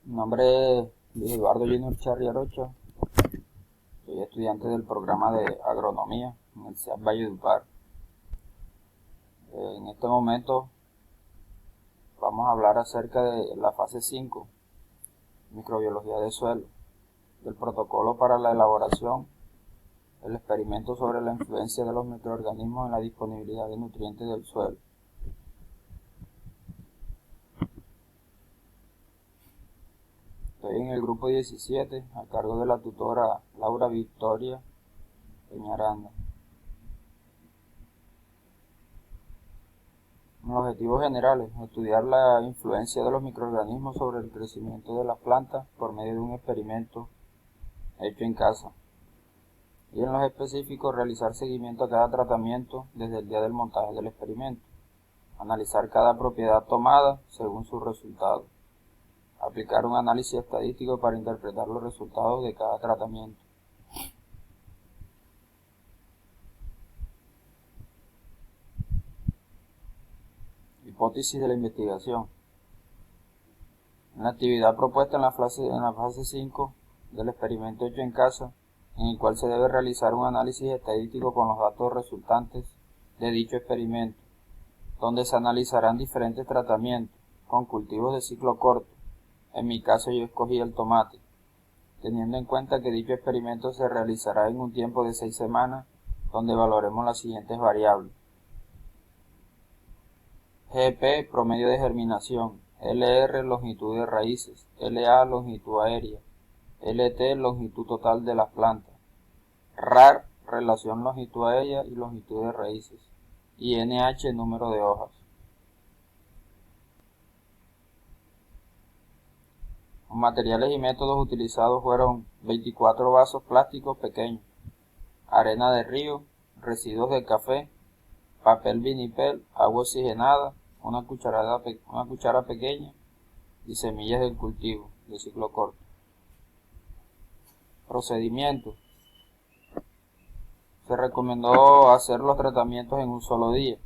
Mi nombre es Luis Eduardo Junior Charri Arocha, soy estudiante del programa de agronomía en el CEAP Valledupar. En este momento vamos a hablar acerca de la fase 5, microbiología de suelo, del protocolo para la elaboración del experimento sobre la influencia de los microorganismos en la disponibilidad de nutrientes del suelo. Estoy en el grupo 17 a cargo de la tutora Laura Victoria Peñaranda. Los objetivos generales: estudiar la influencia de los microorganismos sobre el crecimiento de las plantas por medio de un experimento hecho en casa. Y en los específicos, realizar seguimiento a cada tratamiento desde el día del montaje del experimento. Analizar cada propiedad tomada según sus resultados. Aplicar un análisis estadístico para interpretar los resultados de cada tratamiento. Hipótesis de la investigación. En la actividad propuesta en la fase 5 del experimento hecho en casa, en el cual se debe realizar un análisis estadístico con los datos resultantes de dicho experimento, donde se analizarán diferentes tratamientos con cultivos de ciclo corto. En mi caso yo escogí el tomate, teniendo en cuenta que dicho experimento se realizará en un tiempo de 6 semanas, donde valoremos las siguientes variables: GP, promedio de germinación; LR, longitud de raíces; LA, longitud aérea; LT, longitud total de las plantas; RAR, relación longitud aérea y longitud de raíces; y NH, número de hojas. Los materiales y métodos utilizados fueron 24 vasos plásticos pequeños, arena de río, residuos de café, papel vinipel, agua oxigenada, una cuchara pequeña y semillas del cultivo de ciclo corto. Procedimiento: se recomendó hacer los tratamientos en un solo día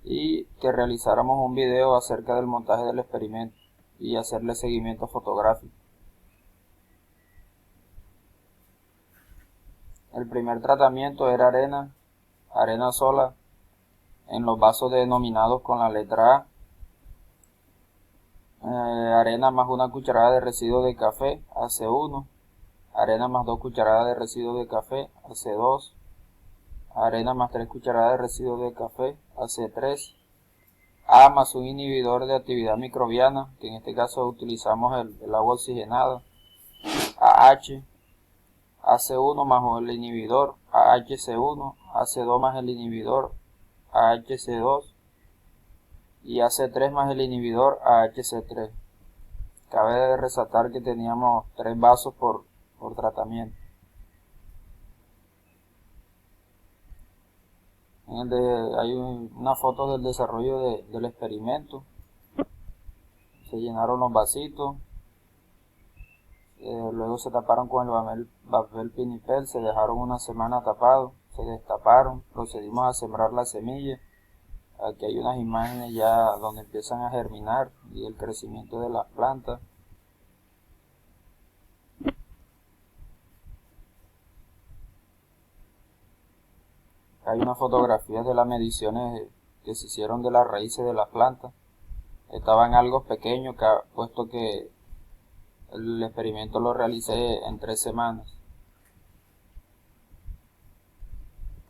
y que realizáramos un video acerca del montaje del experimento y hacerle seguimiento fotográfico. El primer tratamiento era arena sola en los vasos denominados con la letra A, arena más una cucharada de residuo de café, AC1, arena más 2 cucharadas de residuo de café, AC2, arena más 3 cucharadas de residuo de café, AC3, A más un inhibidor de actividad microbiana, que en este caso utilizamos el agua oxigenada, AH, AC1 más el inhibidor, AHC1, AC2 más el inhibidor, AHC2, y AC3 más el inhibidor, AHC3. Cabe resaltar que teníamos 3 vasos por tratamiento. Hay una foto del desarrollo del experimento. Se llenaron los vasitos, luego se taparon con el papel vinipel, se dejaron una semana tapados, se destaparon, procedimos a sembrar la semilla. Aquí hay unas imágenes ya donde empiezan a germinar y el crecimiento de las plantas. Hay unas fotografías de las mediciones que se hicieron de las raíces de las plantas. Estaban algo pequeños, puesto que el experimento lo realicé en 3 semanas.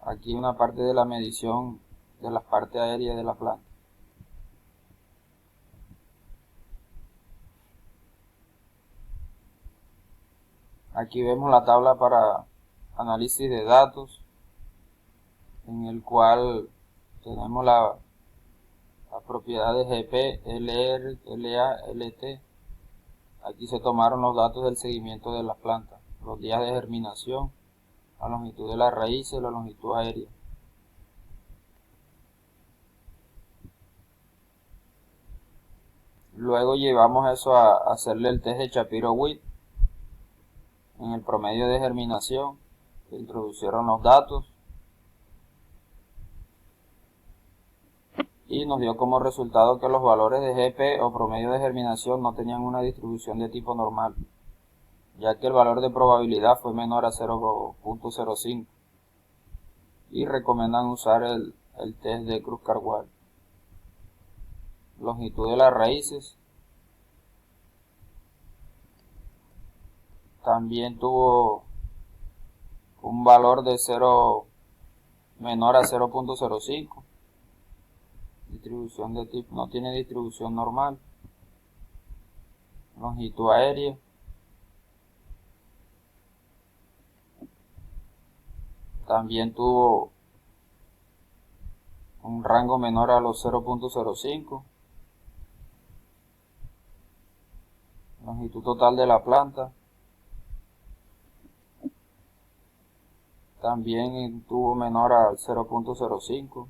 Aquí una parte de la medición de las partes aéreas de la planta. Aquí vemos la tabla para análisis de datos, en el cual tenemos la propiedad de GP, LR, LA, LT. Aquí se tomaron los datos del seguimiento de las plantas, los días de germinación, la longitud de las raíces, la longitud aérea. Luego llevamos eso a hacerle el test de Shapiro-Wilk en el promedio de germinación. Se introducieron los datos. y nos dio como resultado que los valores de GP o promedio de germinación no tenían una distribución de tipo normal, ya que el valor de probabilidad fue menor a 0.05 y recomiendan usar el test de Kruskal-Walker. Longitud de las raíces también tuvo un valor de 0 menor a 0.05. Distribución de tipo no tiene distribución normal. Longitud aérea también tuvo un rango menor a los 0.05. Longitud total de la planta también tuvo menor al 0.05,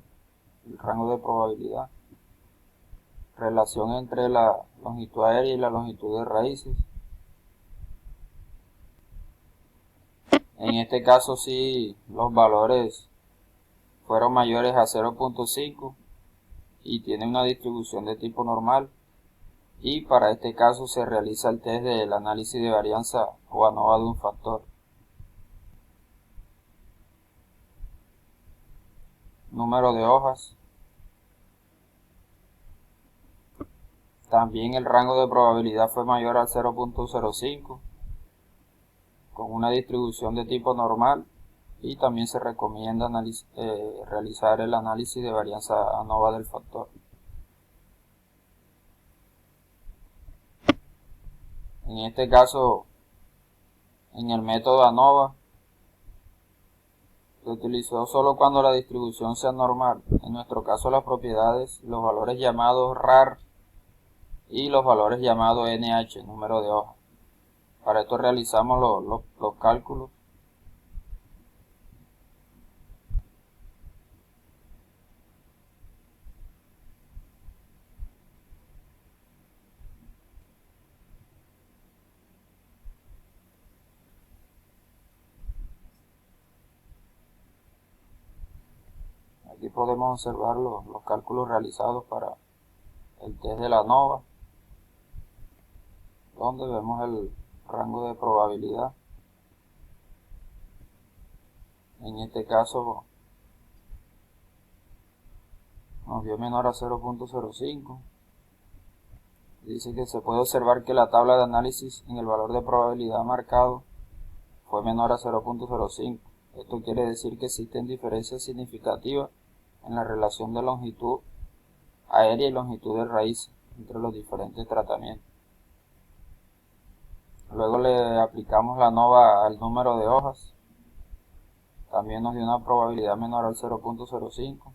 el rango de probabilidad. Relación entre la longitud aérea y la longitud de raíces. En este caso sí, los valores fueron mayores a 0.5 y tiene una distribución de tipo normal. Y para este caso se realiza el test del análisis de varianza o ANOVA de un factor. Número de hojas. También el rango de probabilidad fue mayor al 0.05 con una distribución de tipo normal, y también se recomienda realizar el análisis de varianza ANOVA del factor. En este caso, en el método ANOVA, se utilizó solo cuando la distribución sea normal. En nuestro caso, las propiedades, los valores llamados RAR y los valores llamados NH, número de hojas. Para esto realizamos los cálculos. Aquí podemos observar los cálculos realizados para el test de la ANOVA, donde vemos el rango de probabilidad. En este caso nos dio menor a 0.05. Dice que se puede observar que la tabla de análisis en el valor de probabilidad marcado fue menor a 0.05. Esto quiere decir que existen diferencias significativas en la relación de longitud aérea y longitud de raíz entre los diferentes tratamientos. Luego le aplicamos la ANOVA al número de hojas. También nos dio una probabilidad menor al 0.05.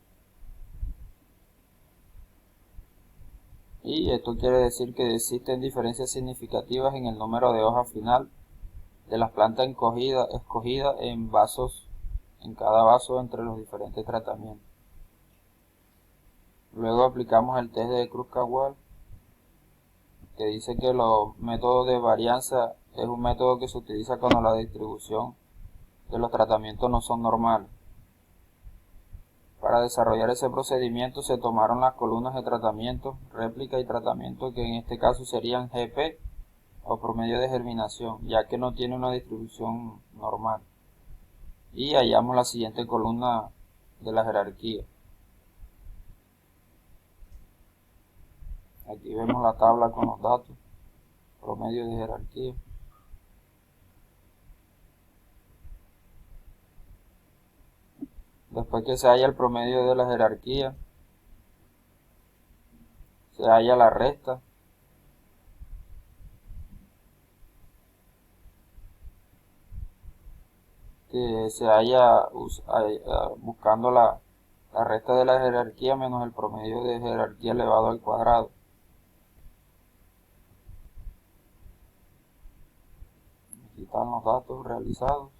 Y esto quiere decir que existen diferencias significativas en el número de hojas final de las plantas escogidas en vasos, en cada vaso entre los diferentes tratamientos. Luego aplicamos el test de Kruskal-Walker, que dice que los métodos de varianza es un método que se utiliza cuando la distribución de los tratamientos no son normales. Para desarrollar ese procedimiento se tomaron las columnas de tratamiento, réplica y tratamiento, que en este caso serían GP o promedio de germinación, ya que no tiene una distribución normal. Y hallamos la siguiente columna de la jerarquía. Aquí vemos la tabla con los datos, promedio de jerarquía. Después que se halla el promedio de la jerarquía, se halla la resta. Que se halla buscando la resta de la jerarquía menos el promedio de jerarquía elevado al cuadrado. Aquí están los datos realizados.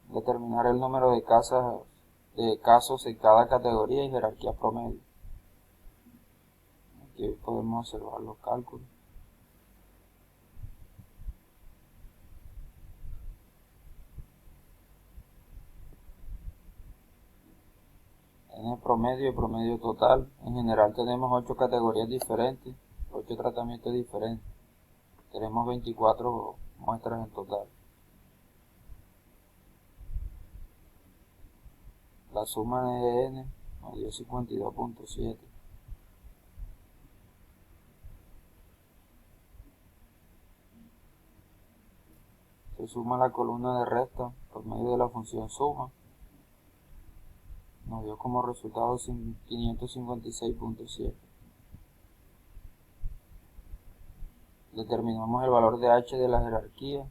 Determinar el número de casos en cada categoría y jerarquía promedio. Aquí podemos observar los cálculos. N promedio y promedio total. En general tenemos 8 categorías diferentes, 8 tratamientos diferentes. Tenemos 24 muestras en total. La suma de N nos dio 52.7. Se suma la columna de resta por medio de la función suma. Nos dio como resultado 556.7. Determinamos el valor de H de la jerarquía.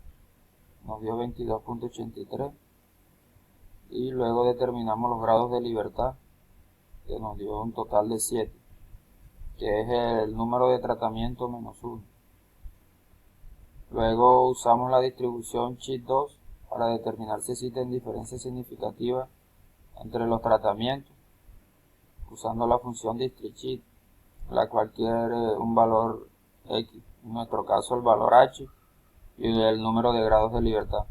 Nos dio 22.83. Y luego determinamos los grados de libertad, que nos dio un total de 7, que es el número de tratamiento menos 1. Luego usamos la distribución CHIT2 para determinar si existen diferencias significativas entre los tratamientos, usando la función districit, la cual quiere un valor X, en nuestro caso el valor H y el número de grados de libertad.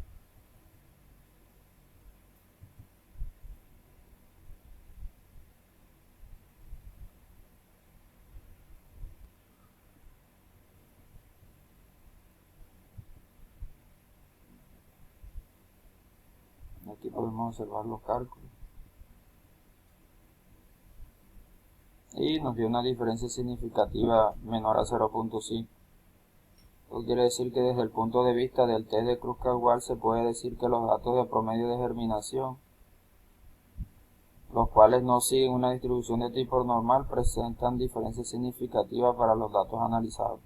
Aquí podemos observar los cálculos. Y nos dio una diferencia significativa menor a 0.5. Esto quiere decir que desde el punto de vista del test de Kruskal-Waltz se puede decir que los datos de promedio de germinación, los cuales no siguen una distribución de tipo normal, presentan diferencias significativas para los datos analizados.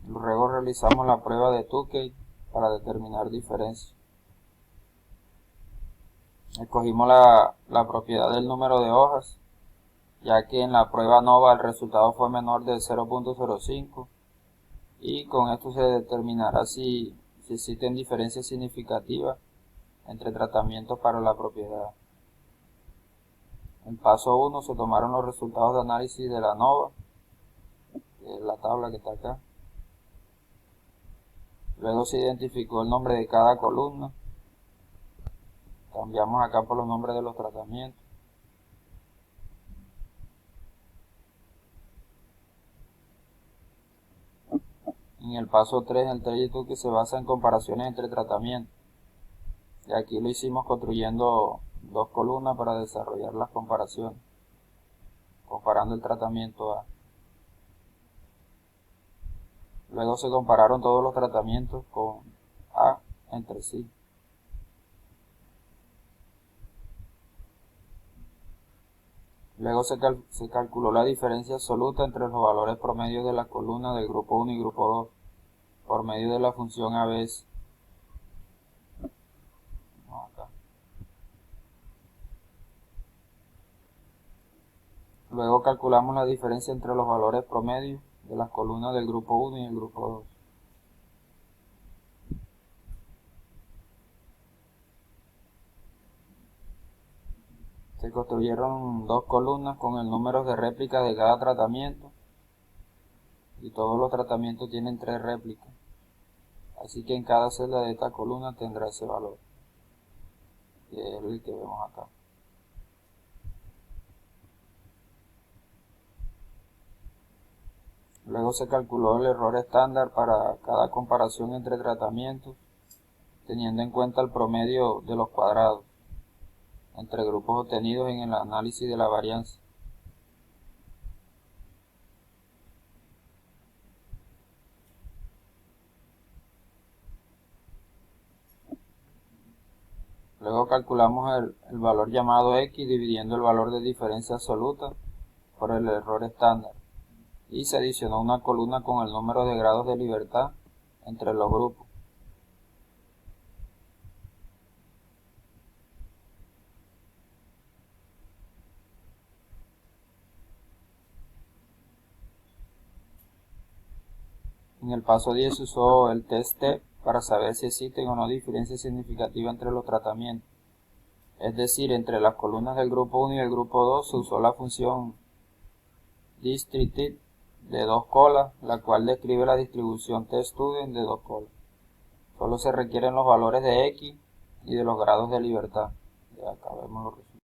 Luego realizamos la prueba de Tukey para determinar diferencias. Escogimos la propiedad del número de hojas, ya que en la prueba NOVA el resultado fue menor de 0.05, y con esto se determinará si existen diferencias significativas entre tratamientos para la propiedad. En paso 1 se tomaron los resultados de análisis de la NOVA, que es la tabla que está acá. Luego se identificó el nombre de cada columna. Cambiamos acá por los nombres de los tratamientos. En el paso 3, el trayecto que se basa en comparaciones entre tratamientos. Y aquí lo hicimos construyendo dos columnas para desarrollar las comparaciones, comparando el tratamiento A. Luego se compararon todos los tratamientos con A entre sí. Luego se calculó la diferencia absoluta entre los valores promedios de las columnas del grupo 1 y grupo 2 por medio de la función ABS. Luego calculamos la diferencia entre los valores promedios de las columnas del grupo 1 y el grupo 2. Se construyeron dos columnas con el número de réplicas de cada tratamiento, y todos los tratamientos tienen 3 réplicas, así que en cada celda de esta columna tendrá ese valor, que es el que vemos acá. Luego se calculó el error estándar para cada comparación entre tratamientos, teniendo en cuenta el promedio de los cuadrados entre grupos obtenidos en el análisis de la varianza. Luego calculamos el valor llamado X dividiendo el valor de diferencia absoluta por el error estándar, y se adicionó una columna con el número de grados de libertad entre los grupos. En el paso 10 se usó el test STEP para saber si existen o no diferencias significativas entre los tratamientos. Es decir, entre las columnas del grupo 1 y el grupo 2 se usó la función districtit de 2 colas, la cual describe la distribución test student de 2 colas. Solo se requieren los valores de X y de los grados de libertad. Ya acá vemos los resultados.